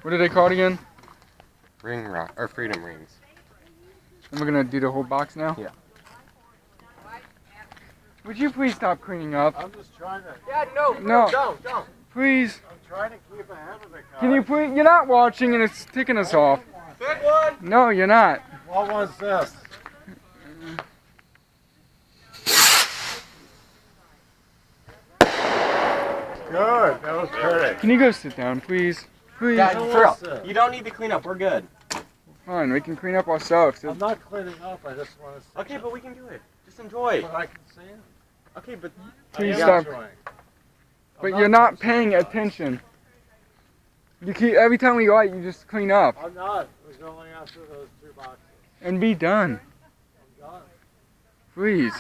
What are they called again? Ring rock or freedom rings. And we're gonna do the whole box now? Yeah. Would you please stop cleaning up? I'm just trying to. Yeah, No. don't. Please. I'm trying to keep ahead of the guy. Can you please? You're not watching and it's ticking us off. Good one. No, you're not. What was this? Good. That was pretty. Can you go sit down, please? Please. Yeah, That for real. was it. You don't need to clean up. We're good. Fine, we can clean up ourselves. I'm not cleaning up. I just want to. See Okay, but we can do it. Just enjoy. But I can see him. Okay, but Please I am stop. enjoying. But I'm you're not paying attention. You keep every time we light, you just clean up I'm not. It was only after those 2 boxes. and be done. I'm done. Please.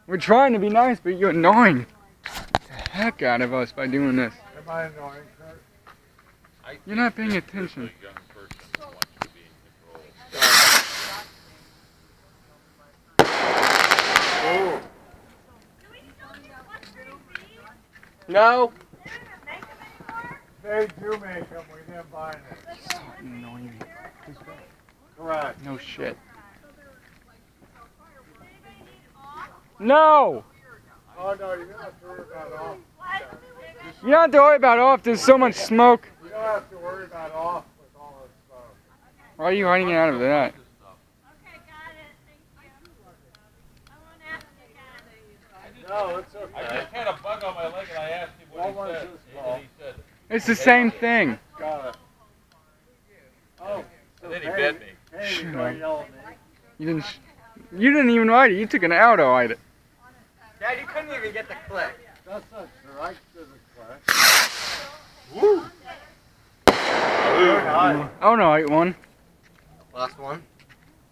We're trying to be nice, but you're annoying the heck out of us by doing this. Am I annoying, Kurt? You're not paying attention. Ooh. no. They do make them. We didn't buy them. So annoying. Correct. No shit. No! Oh no, you don't have to worry about off. You don't have to worry about off. There's so much smoke. You don't have to worry about off with all this stuff. Why are you hiding out of that? Okay, got it. Thank you. I won't ask you again. No, it's okay. I just had a bug on my leg and I asked him what What he was said. this ball? And he said, It's the same thing. Got it. Oh. and then he bit me. Hey, Shut you up. don't yell at me. You didn't even light it. You took an out to light it. Dad, you couldn't even get the click. That's not true. I did it quick. Woo. Oh no, I ate one. Last one.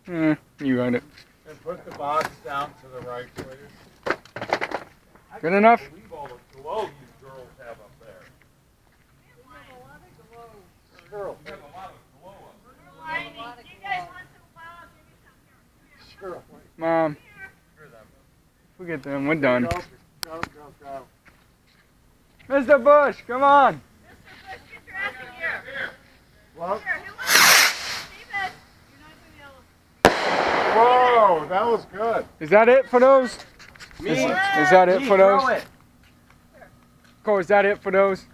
You got it. And put the box down to the right, please. Good enough? I believe all the glow you girls have up there. Sure. You have a lot of glow up there. Do you guys want some? Well, I'll give you some. Sure. Mom, Here's them. forget them. We're done. Go. Mr. Bush, come on. Mr. Bush, get your ass in here. What? Here, who wants it? David, you're not going to be able Whoa, that was good. Is that it for those? Me. Is that it Me, for those? throw it. Cole, is that it for those?